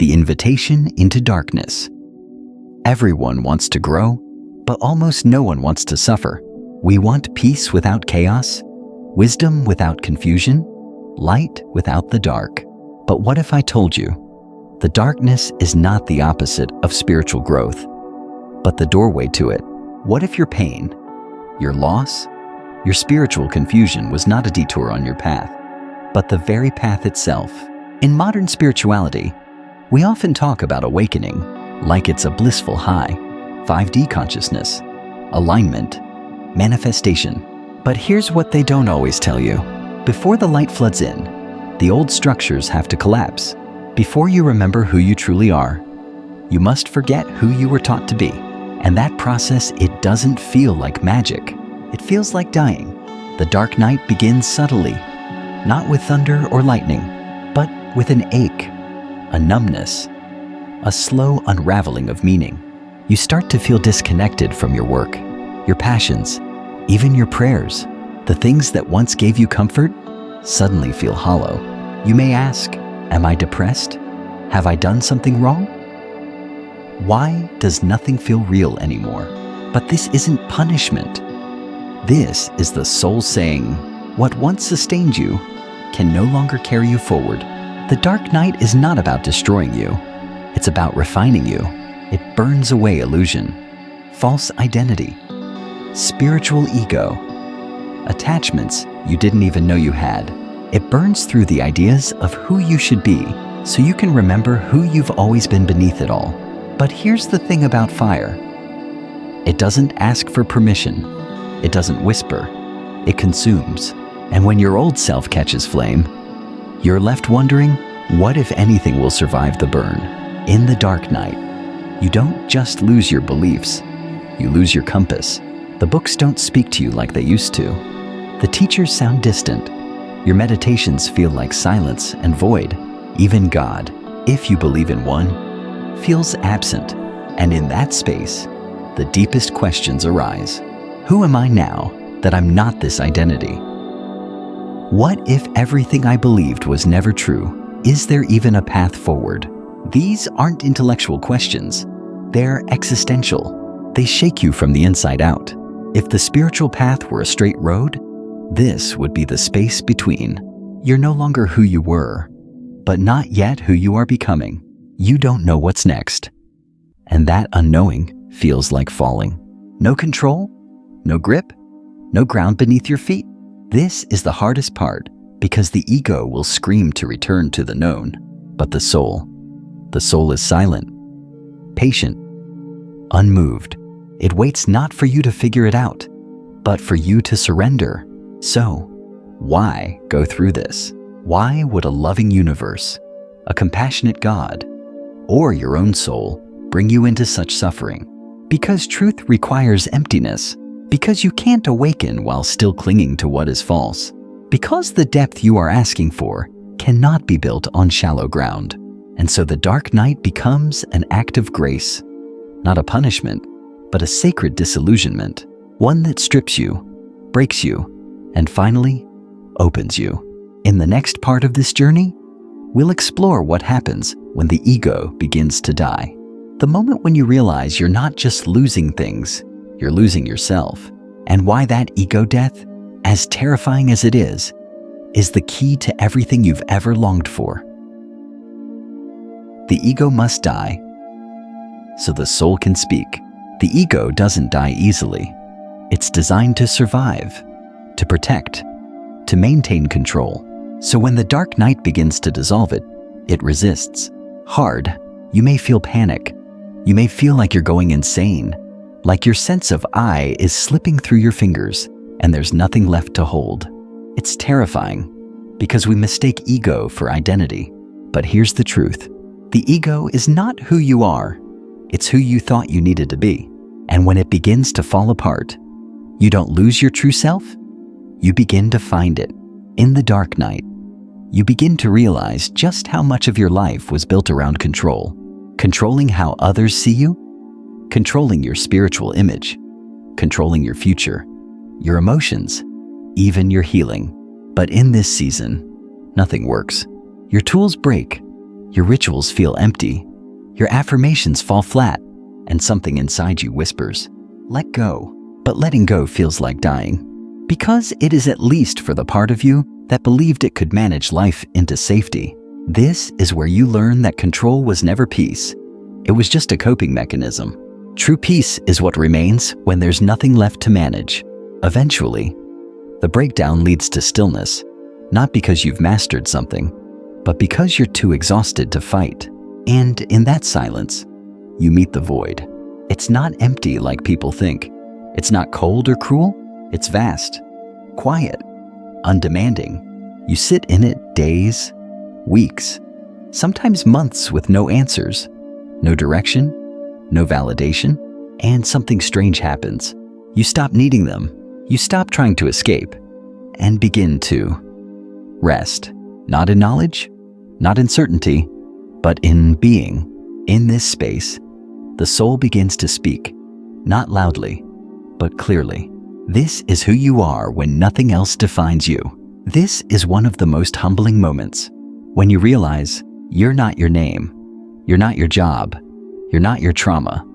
the invitation into darkness. Everyone wants to grow, but almost no one wants to suffer. We want peace without chaos, wisdom without confusion, light without the dark. But what if I told you, the darkness is not the opposite of spiritual growth, but the doorway to it? What if your pain, your loss, your spiritual confusion was not a detour on your path, but the very path itself? In modern spirituality, we often talk about awakening like it's a blissful high, 5D consciousness, alignment, manifestation. But here's what they don't always tell you. Before the light floods in, the old structures have to collapse. Before you remember who you truly are, you must forget who you were taught to be. And that process, it doesn't feel like magic. It feels like dying. The dark night begins subtly, not with thunder or lightning, but with an ache, a numbness, a slow unraveling of meaning. You start to feel disconnected from your work, your passions, even your prayers. The things that once gave you comfort suddenly feel hollow. You may ask, am I depressed? Have I done something wrong? Why does nothing feel real anymore? But this isn't punishment. This is the soul saying, what once sustained you can no longer carry you forward. The dark night is not about destroying you. It's about refining you. It burns away illusion, false identity, spiritual ego, attachments you didn't even know you had. It burns through the ideas of who you should be so you can remember who you've always been beneath it all. But here's the thing about fire. It doesn't ask for permission. It doesn't whisper. It consumes. And when your old self catches flame, you're left wondering, what if anything will survive the burn? In the dark night, you don't just lose your beliefs, you lose your compass. The books don't speak to you like they used to. The teachers sound distant. Your meditations feel like silence and void. Even God, if you believe in one, feels absent. And in that space, the deepest questions arise. Who am I now that I'm not this identity? What if everything I believed was never true? Is there even a path forward? These aren't intellectual questions. They're existential. They shake you from the inside out. If the spiritual path were a straight road, this would be the space between. You're no longer who you were, but not yet who you are becoming. You don't know what's next. And that unknowing feels like falling. No control, no grip, no ground beneath your feet. This is the hardest part because the ego will scream to return to the known. But the soul is silent, patient, unmoved. It waits not for you to figure it out, but for you to surrender. So, why go through this? Why would a loving universe, a compassionate God, or your own soul bring you into such suffering? Because truth requires emptiness. Because you can't awaken while still clinging to what is false. Because the depth you are asking for cannot be built on shallow ground. And so the dark night becomes an act of grace, not a punishment, but a sacred disillusionment, one that strips you, breaks you, and finally opens you. In the next part of this journey, we'll explore what happens when the ego begins to die. The moment when you realize you're not just losing things, you're losing yourself. And why that ego death, as terrifying as it is the key to everything you've ever longed for. The ego must die so the soul can speak. The ego doesn't die easily. It's designed to survive, to protect, to maintain control. So when the dark night begins to dissolve it, it resists. Hard. You may feel panic. You may feel like you're going insane, like your sense of I is slipping through your fingers and there's nothing left to hold. It's terrifying because we mistake ego for identity. But here's the truth. The ego is not who you are. It's who you thought you needed to be. And when it begins to fall apart, you don't lose your true self. You begin to find it. In the dark night, you begin to realize just how much of your life was built around control. Controlling how others see you, controlling your spiritual image, controlling your future, your emotions, even your healing. But in this season, nothing works. Your tools break, Your rituals feel empty. Your affirmations fall flat, and something inside you whispers, "Let go." But letting go feels like dying, because it is at least for the part of you that believed it could manage life into safety. This is where you learn that control was never peace. It was just a coping mechanism. True peace is what remains when there's nothing left to manage. Eventually, the breakdown leads to stillness, not because you've mastered something, but because you're too exhausted to fight. And in that silence, you meet the void. It's not empty like people think. It's not cold or cruel. It's vast, quiet, undemanding. You sit in it days, weeks, sometimes months with no answers, no direction, no validation, and something strange happens. You stop needing them. You stop trying to escape and begin to rest, not in knowledge, not in certainty, but in being. In this space, the soul begins to speak, not loudly, but clearly. This is who you are when nothing else defines you. This is one of the most humbling moments, when you realize you're not your name, you're not your job, you're not your trauma,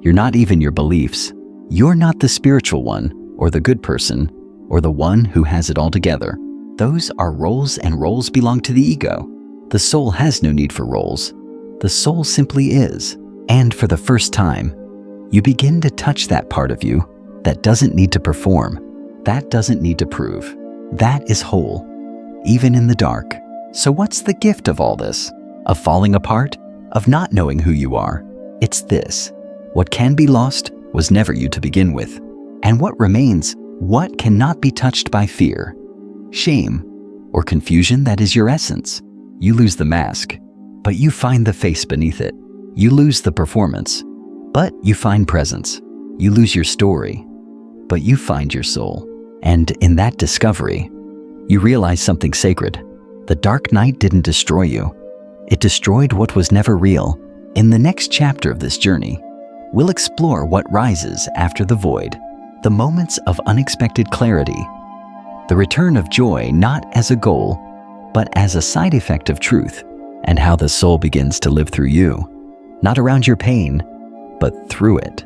you're not even your beliefs. You're not the spiritual one, or the good person, or the one who has it all together. Those are roles, and roles belong to the ego. The soul has no need for roles. The soul simply is. And for the first time, you begin to touch that part of you that doesn't need to perform, that doesn't need to prove, that is whole, even in the dark. So what's the gift of all this? Of falling apart? Of not knowing who you are? It's this: what can be lost was never you to begin with. And what remains, what cannot be touched by fear, shame, or confusion that is your essence. You lose the mask, but you find the face beneath it. You lose the performance, but you find presence. You lose your story, but you find your soul. And in that discovery, you realize something sacred. The dark night didn't destroy you. It destroyed what was never real. In the next chapter of this journey, we'll explore what rises after the void, the moments of unexpected clarity, the return of joy not as a goal, but as a side effect of truth, and how the soul begins to live through you, not around your pain, but through it.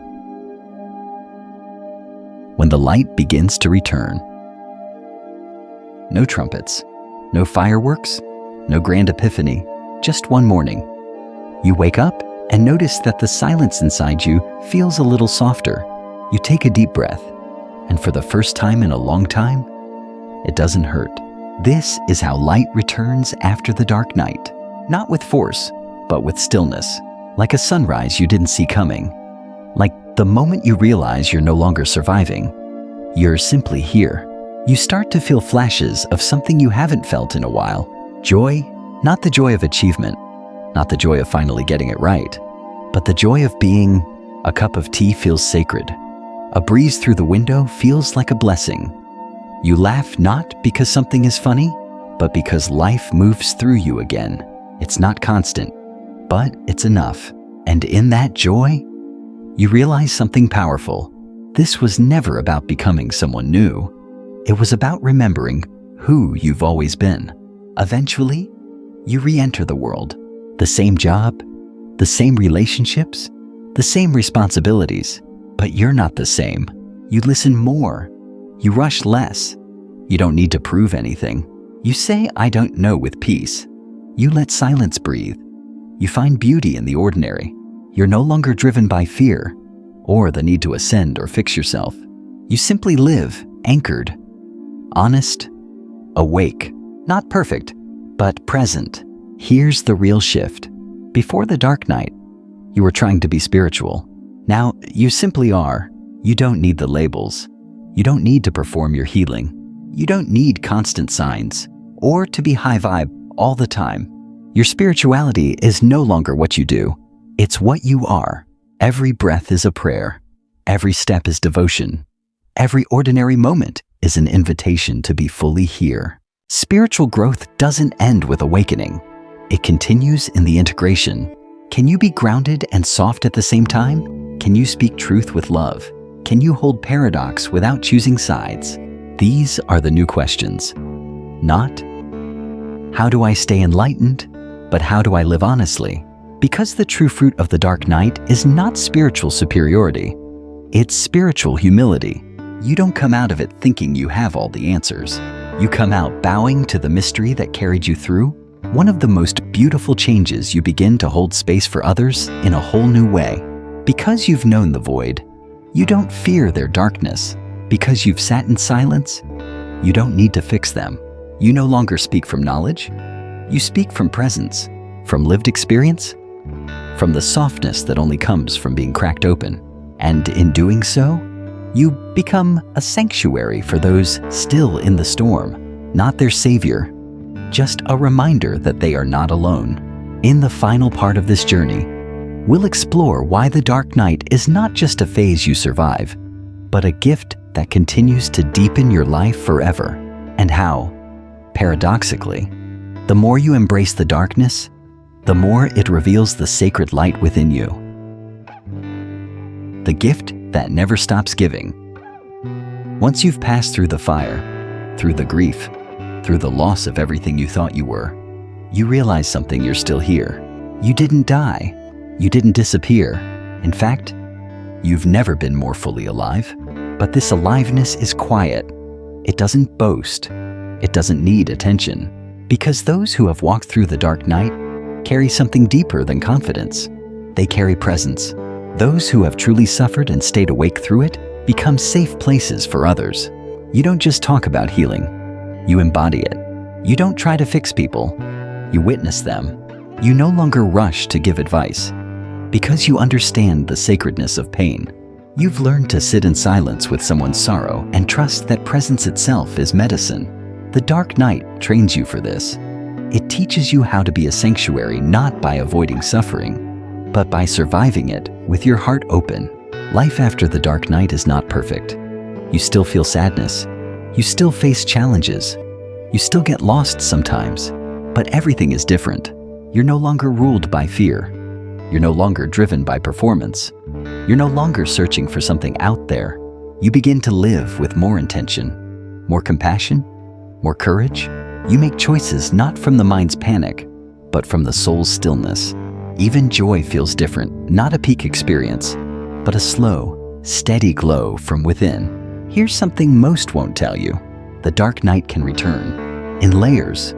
When the light begins to return. No trumpets, no fireworks, no grand epiphany, just one morning. You wake up and notice that the silence inside you feels a little softer. You take a deep breath, and for the first time in a long time, it doesn't hurt. This is how light returns after the dark night. Not with force, but with stillness. Like a sunrise you didn't see coming. Like the moment you realize you're no longer surviving. You're simply here. You start to feel flashes of something you haven't felt in a while. Joy, not the joy of achievement, not the joy of finally getting it right, but the joy of being. A cup of tea feels sacred. A breeze through the window feels like a blessing. You laugh not because something is funny, but because life moves through you again. It's not constant, but it's enough. And in that joy, you realize something powerful. This was never about becoming someone new. It was about remembering who you've always been. Eventually, you re-enter the world. The same job, the same relationships, the same responsibilities, but you're not the same. You listen more. You rush less. You don't need to prove anything. You say, "I don't know," with peace. You let silence breathe. You find beauty in the ordinary. You're no longer driven by fear or the need to ascend or fix yourself. You simply live, anchored, honest, awake, not perfect, but present. Here's the real shift. Before the dark night, you were trying to be spiritual. Now, you simply are. You don't need the labels. You don't need to perform your healing. You don't need constant signs or to be high vibe all the time. Your spirituality is no longer what you do. It's what you are. Every breath is a prayer. Every step is devotion. Every ordinary moment is an invitation to be fully here. Spiritual growth doesn't end with awakening. It continues in the integration. Can you be grounded and soft at the same time? Can you speak truth with love? Can you hold paradox without choosing sides? These are the new questions. Not, how do I stay enlightened? But how do I live honestly? Because the true fruit of the dark night is not spiritual superiority. It's spiritual humility. You don't come out of it thinking you have all the answers. You come out bowing to the mystery that carried you through. One of the most beautiful changes, you begin to hold space for others in a whole new way. Because you've known the void, you don't fear their darkness. Because you've sat in silence, you don't need to fix them. You no longer speak from knowledge. You speak from presence, from lived experience, from the softness that only comes from being cracked open. And in doing so, you become a sanctuary for those still in the storm, not their savior, just a reminder that they are not alone. In the final part of this journey, we'll explore why the dark night is not just a phase you survive, but a gift that continues to deepen your life forever, and how, paradoxically, the more you embrace the darkness, the more it reveals the sacred light within you. The gift that never stops giving. Once you've passed through the fire, through the grief, through the loss of everything you thought you were, you realize something: you're still here. You didn't die. You didn't disappear. In fact, you've never been more fully alive. But this aliveness is quiet. It doesn't boast. It doesn't need attention. Because those who have walked through the dark night carry something deeper than confidence. They carry presence. Those who have truly suffered and stayed awake through it become safe places for others. You don't just talk about healing. You embody it. You don't try to fix people. You witness them. You no longer rush to give advice. Because you understand the sacredness of pain. You've learned to sit in silence with someone's sorrow and trust that presence itself is medicine. The dark night trains you for this. It teaches you how to be a sanctuary, not by avoiding suffering, but by surviving it with your heart open. Life after the dark night is not perfect. You still feel sadness. You still face challenges. You still get lost sometimes. But everything is different. You're no longer ruled by fear. You're no longer driven by performance. You're no longer searching for something out there. You begin to live with more intention, more compassion, more courage. You make choices not from the mind's panic, but from the soul's stillness. Even joy feels different, not a peak experience, but a slow, steady glow from within. Here's something most won't tell you. The dark night can return, in layers,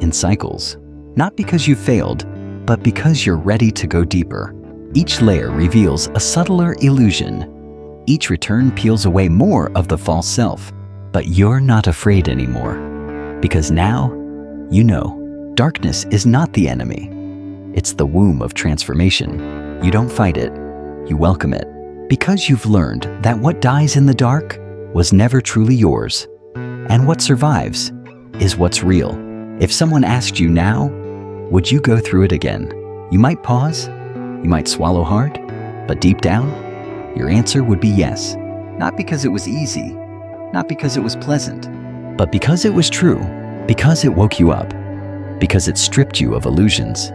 in cycles. Not because you failed, but because you're ready to go deeper. Each layer reveals a subtler illusion. Each return peels away more of the false self. But you're not afraid anymore. Because now, you know, darkness is not the enemy. It's the womb of transformation. You don't fight it, you welcome it. Because you've learned that what dies in the dark was never truly yours. And what survives is what's real. If someone asked you now, would you go through it again? You might pause, you might swallow hard, but deep down, your answer would be yes. Not because it was easy, not because it was pleasant, but because it was true, because it woke you up, because it stripped you of illusions,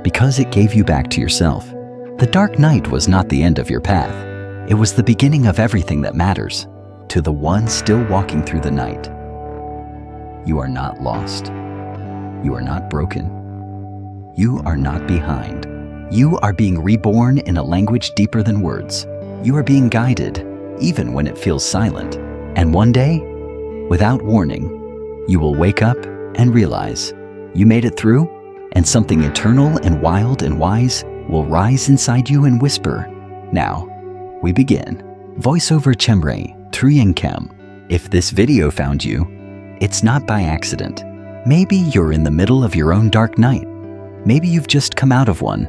because it gave you back to yourself. The dark night was not the end of your path. It was the beginning of everything that matters. To the one still walking through the night, you are not lost. You are not broken. You are not behind. You are being reborn in a language deeper than words. You are being guided, even when it feels silent. And one day, without warning, you will wake up and realize you made it through, and something eternal and wild and wise will rise inside you and whisper, "Now, we begin." Voiceover Chemre, Trienkem. If this video found you, it's not by accident. Maybe you're in the middle of your own dark night. Maybe you've just come out of one.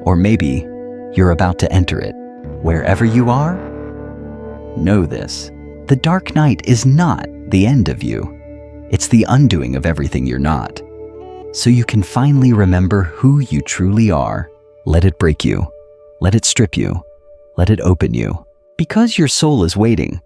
Or maybe you're about to enter it. Wherever you are, know this. The dark night is not the end of you. It's the undoing of everything you're not. So you can finally remember who you truly are. Let it break you. Let it strip you. Let it open you. Because your soul is waiting.